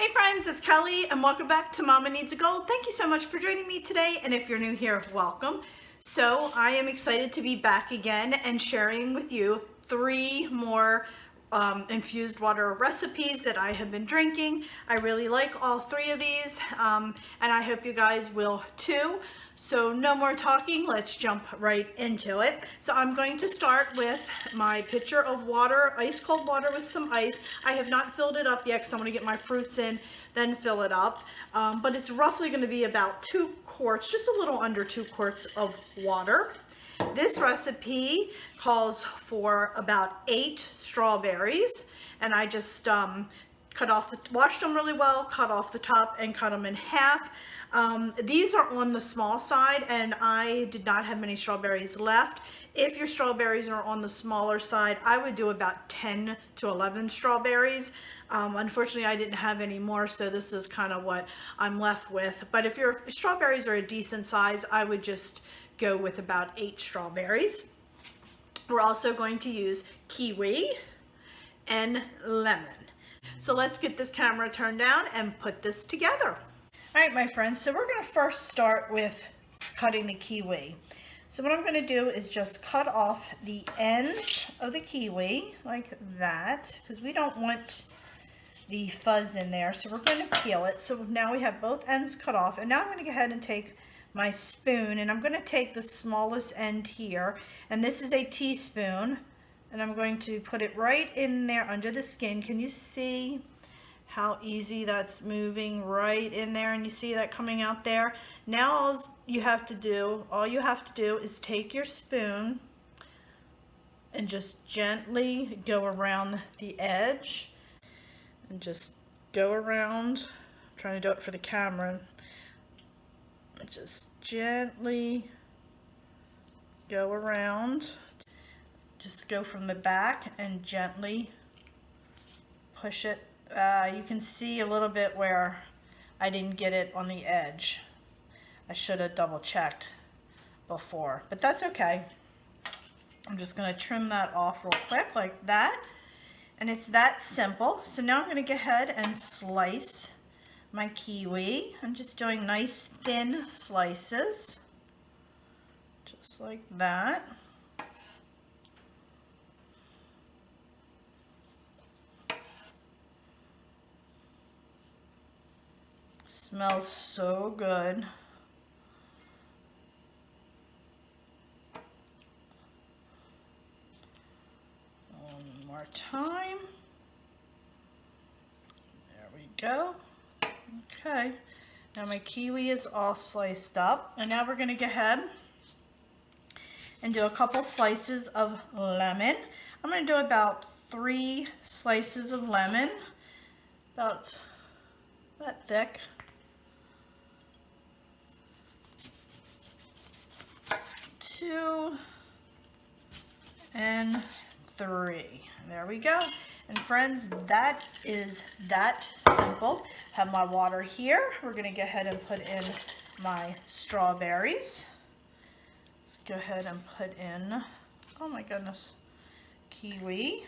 Hey friends, it's Kelly and welcome back to Mama Needs a Goal. Thank you so much for joining me today, and if you're new here, welcome. So I am excited to be back again and sharing with you 3 more infused water recipes that I have been drinking. I really like all 3 of these and I hope you guys will too. So no more talking, let's jump right into it. So I'm going to start with my pitcher of water, ice cold water with some ice. I have not filled it up yet because I'm going to get my fruits in, then fill it up. But it's roughly going to be about 2 quarts, just a little under 2 quarts of water. This recipe calls for about 8 strawberries, and I just washed them really well, cut off the top and cut them in half. These are on the small side and I did not have many strawberries left. If your strawberries are on the smaller side, I would do about 10 to 11 strawberries. Unfortunately, I didn't have any more, so this is kind of what I'm left with. But if your strawberries are a decent size, I would just go with about 8 strawberries. We're also going to use kiwi and lemon. So let's get this camera turned down and put this together. All right, my friends, so we're going to first start with cutting the kiwi. So what I'm going to do is just cut off the ends of the kiwi like that, because we don't want the fuzz in there. So we're going to peel it. So now we have both ends cut off, and now I'm going to go ahead and take my spoon, and I'm going to take the smallest end here, and this is a teaspoon, and I'm going to put it right in there under the skin. Can you see how easy that's moving right in there, and you see that coming out there? Now all you have to do is take your spoon and just gently go around the edge and just go around. I'm trying to do it for the camera. Just gently go around. Just go from the back and gently push it. You can see a little bit where I didn't get it on the edge. I should have double checked before, but that's okay. I'm just going to trim that off real quick like that, and it's that simple. So now I'm going to go ahead and slice my kiwi. I'm just doing nice thin slices, just like that. Smells so good. One more time. There we go. Okay, now my kiwi is all sliced up, and now we're going to go ahead and do a couple slices of lemon. I'm going to do about 3 slices of lemon, about that thick. 2 and 3. There we go. And friends, that is that simple. Have my water here. We're going to go ahead and put in my strawberries. Let's go ahead and put in, oh my goodness, kiwi.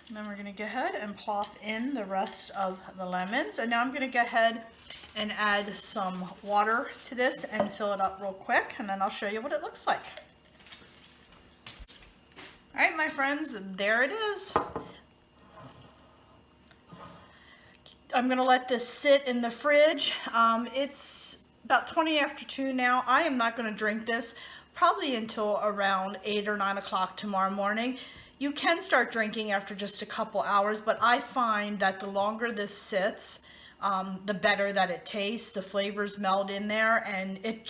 And then we're going to go ahead and plop in the rest of the lemons. And now I'm going to go ahead and add some water to this and fill it up real quick, and then I'll show you what it looks like. All right, my friends, there it is. I'm going to let this sit in the fridge. It's about 20 after 2 now. I am not going to drink this probably until around 8 or 9 o'clock tomorrow morning. You can start drinking after just a couple hours, but I find that the longer this sits, the better that it tastes. The flavors meld in there, and it's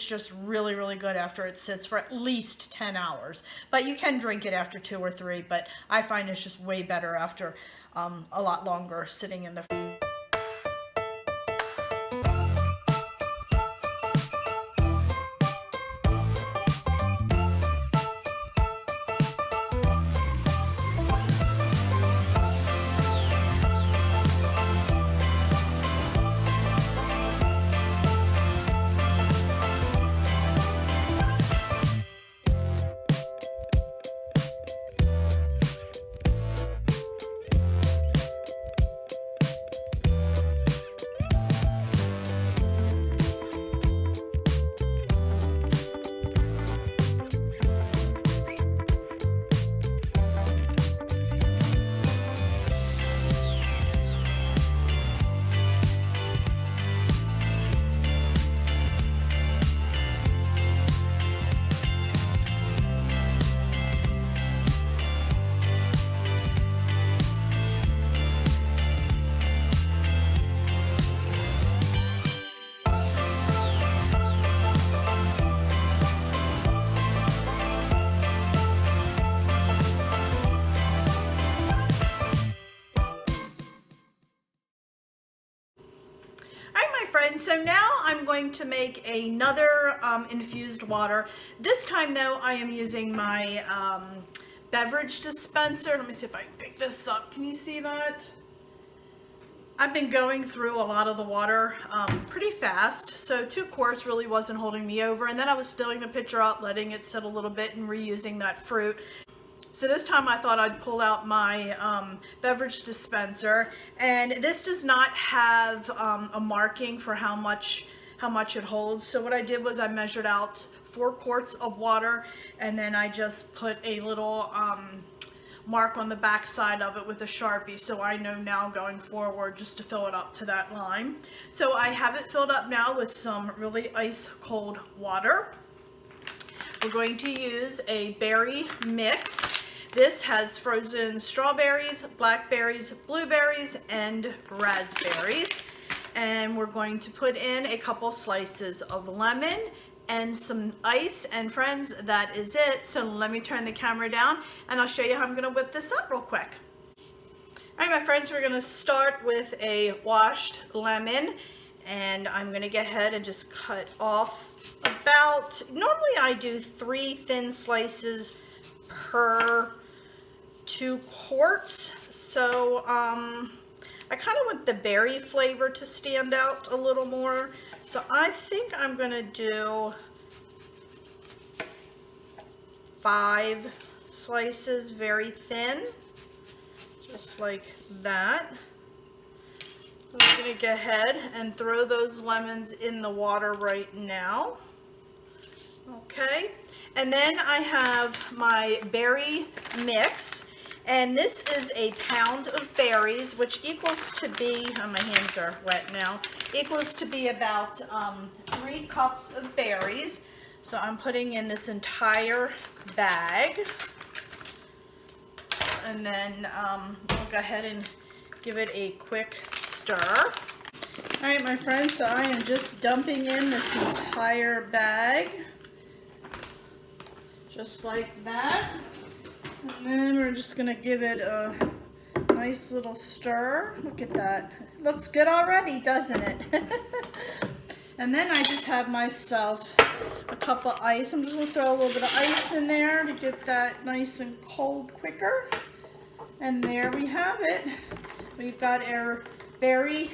just really, really good after it sits for at least 10 hours. But you can drink it after 2 or 3, but I find it's just way better after a lot longer sitting in the fridge. friends, so now I'm going to make another infused water. This time though, I am using my beverage dispenser. Let me see if I can pick this up. Can you see that? I've been going through a lot of the water pretty fast, so 2 quarts really wasn't holding me over, and then I was filling the pitcher up, letting it sit a little bit and reusing that fruit. So this time I thought I'd pull out my beverage dispenser, and this does not have a marking for how much it holds. So what I did was I measured out 4 quarts of water, and then I just put a little mark on the back side of it with a Sharpie, so I know now going forward just to fill it up to that line. So I have it filled up now with some really ice cold water. We're going to use a berry mix. This has frozen strawberries, blackberries, blueberries, and raspberries. And we're going to put in a couple slices of lemon and some ice, and friends, that is it. So let me turn the camera down and I'll show you how I'm gonna whip this up real quick. All right, my friends, we're gonna start with a washed lemon, and I'm gonna get ahead and just cut off about, normally I do 3 thin slices per 2 quarts. So I kind of want the berry flavor to stand out a little more. So I think I'm gonna do 5 slices very thin, just like that. I'm gonna go ahead and throw those lemons in the water right now. Okay, and then I have my berry mix, and this is a pound of berries, which equals to be, oh, my hands are wet now, equals to be about 3 cups of berries. So I'm putting in this entire bag, and then we'll go ahead and give it a quick stir. All right, my friends, so I am just dumping in this entire bag, just like that. And then we're just gonna give it a nice little stir. Look at that. Looks good already, doesn't it? And then I just have myself a cup of ice. I'm just gonna throw a little bit of ice in there to get that nice and cold quicker. And there we have it. We've got our berry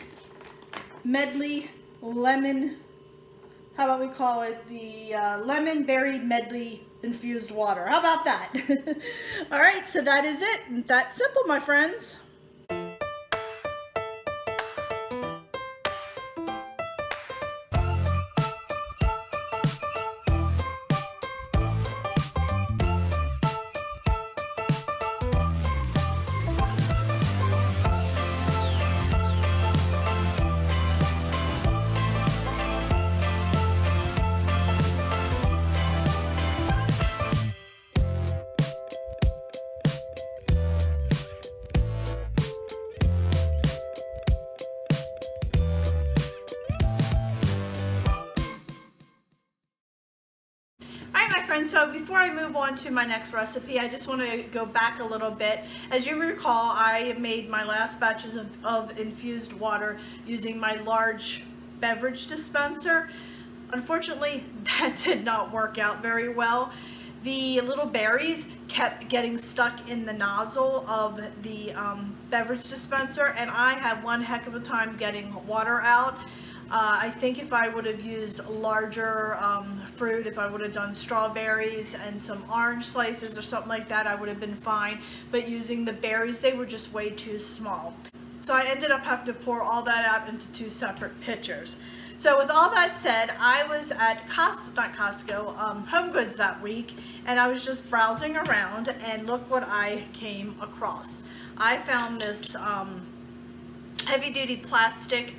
medley lemon, how about we call it the lemon berry medley infused water. How about that? All right, so that is it. That's simple, my friends. So before I move on to my next recipe, I just want to go back a little bit. As you recall, I made my last batches of infused water using my large beverage dispenser. Unfortunately, that did not work out very well. The little berries kept getting stuck in the nozzle of the beverage dispenser, and I had one heck of a time getting water out. I think if I would have used larger fruit, if I would have done strawberries and some orange slices or something like that, I would have been fine. But using the berries, they were just way too small. So I ended up having to pour all that out into 2 separate pitchers. So with all that said, I was at Home Goods that week, and I was just browsing around, and look what I came across. I found this heavy-duty plastic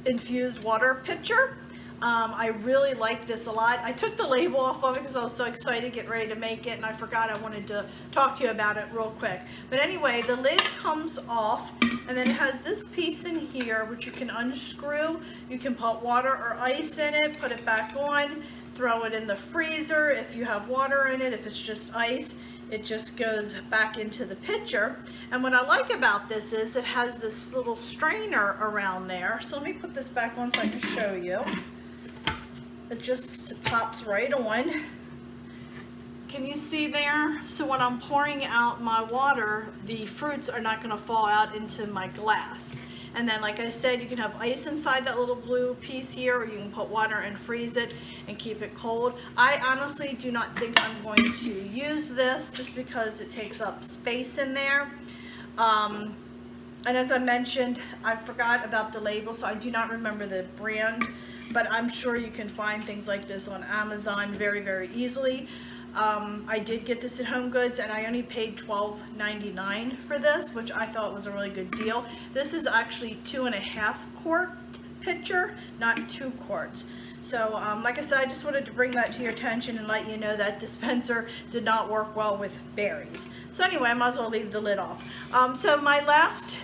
infused water pitcher. I really like this a lot. I took the label off of it because I was so excited to get ready to make it, and I forgot I wanted to talk to you about it real quick. But anyway, the lid comes off, and then it has this piece in here which you can unscrew. You can put water or ice in it, put it back on, throw it in the freezer if you have water in it. If it's just ice, it just goes back into the pitcher. And what I like about this is it has this little strainer around there. So let me put this back on so I can show you. It just pops right on. Can you see there? So when I'm pouring out my water, the fruits are not going to fall out into my glass. And then, like I said, you can have ice inside that little blue piece here, or you can put water and freeze it and keep it cold. I honestly do not think I'm going to use this just because it takes up space in there. And as I mentioned, I forgot about the label, so I do not remember the brand, but I'm sure you can find things like this on Amazon very, very easily. I did get this at Home Goods, and I only paid $12.99 for this, which I thought was a really good deal. This is actually 2.5 quart pitcher, not 2 quarts. So like I said, I just wanted to bring that to your attention and let you know that dispenser did not work well with berries. So anyway, I might as well leave the lid off. So my last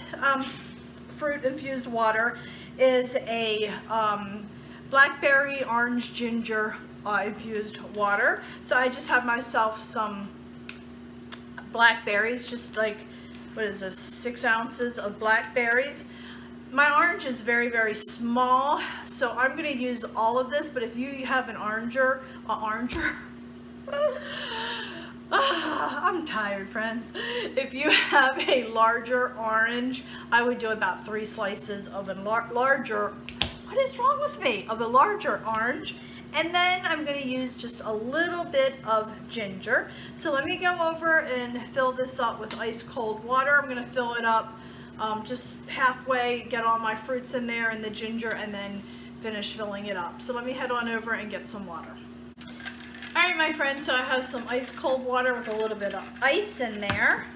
fruit infused water is a blackberry orange ginger infused water. So I just have myself some blackberries, just like, what is this, 6 ounces of blackberries. My orange is very, very small, so I'm going to use all of this, but if you have an I'm tired, friends. If you have a larger orange, I would do about 3 slices of a larger, what is wrong with me, of a larger orange. And then I'm going to use just a little bit of ginger. So let me go over and fill this up with ice cold water. I'm going to fill it up just halfway, get all my fruits in there and the ginger, and then finish filling it up. So let me head on over and get some water. Alright, my friends, so I have some ice cold water with a little bit of ice in there.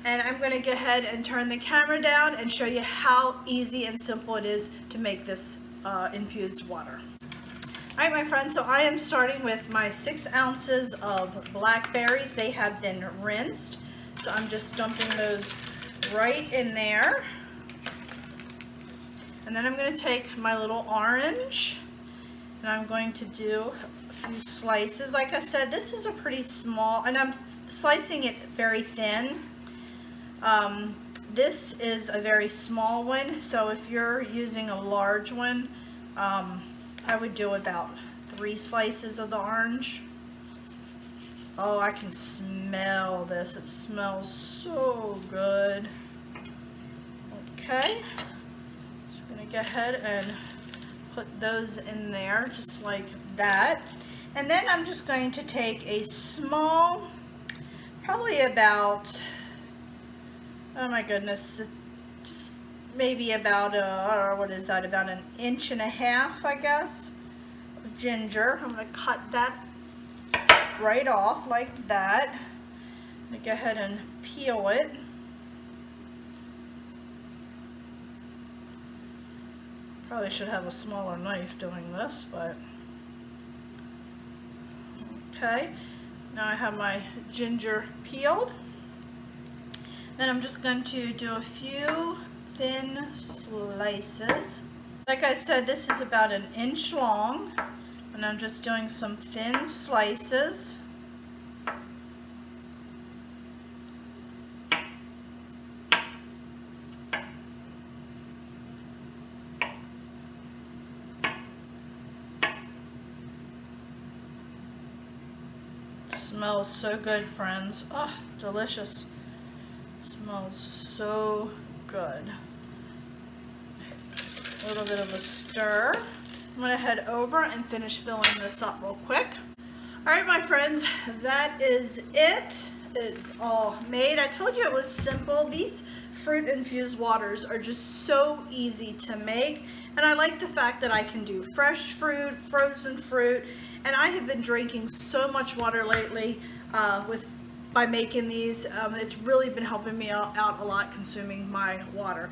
And I'm going to go ahead and turn the camera down and show you how easy and simple it is to make this infused water. Alright, my friends, so I am starting with my 6 ounces of blackberries. They have been rinsed, so I'm just dumping those right in there. And then I'm going to take my little orange, and I'm going to do a few slices. Like I said, this is a pretty small, and I'm slicing it very thin. This is a very small one, so if you're using a large one, I would do about 3 slices of the orange. Oh, I can smell this. It smells so good. Okay, so I'm going to go ahead and put those in there just like that. And then I'm just going to take a small, probably about, oh my goodness, maybe about what is that, about 1.5 inches, I guess, of ginger. I'm going to cut that right off like that. I'm going to go ahead and peel it. Probably should have a smaller knife doing this, but okay. Now I have my ginger peeled. Then I'm just going to do a few thin slices. Like I said, this is about 1 inch long, and I'm just doing some thin slices. Smells so good, friends. Oh, delicious. Smells so good. A little bit of a stir. I'm going to head over and finish filling this up real quick. Alright, my friends, that is it. It's all made. I told you it was simple. These fruit infused waters are just so easy to make, and I like the fact that I can do fresh fruit, frozen fruit, and I have been drinking so much water lately by making these. It's really been helping me out a lot consuming my water.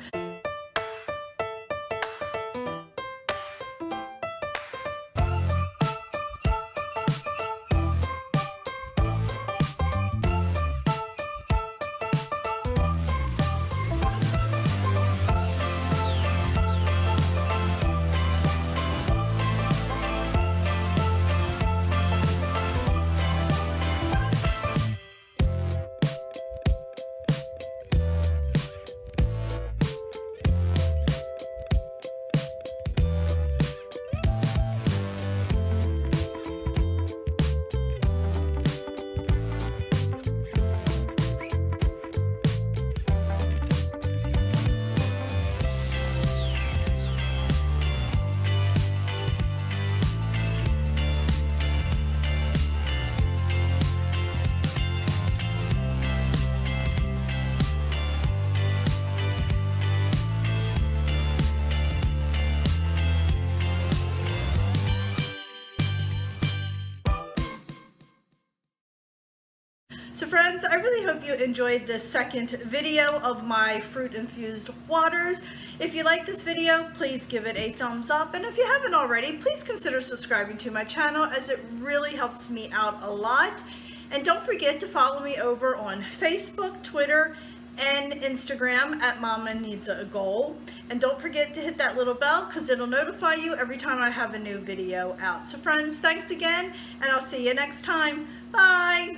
So friends, I really hope you enjoyed this second video of my fruit infused waters. If you like this video, please give it a thumbs up. And if you haven't already, please consider subscribing to my channel, as it really helps me out a lot. And don't forget to follow me over on Facebook, Twitter, and Instagram at Mama Needs a Goal. And don't forget to hit that little bell, because it'll notify you every time I have a new video out. So friends, thanks again, and I'll see you next time. Bye!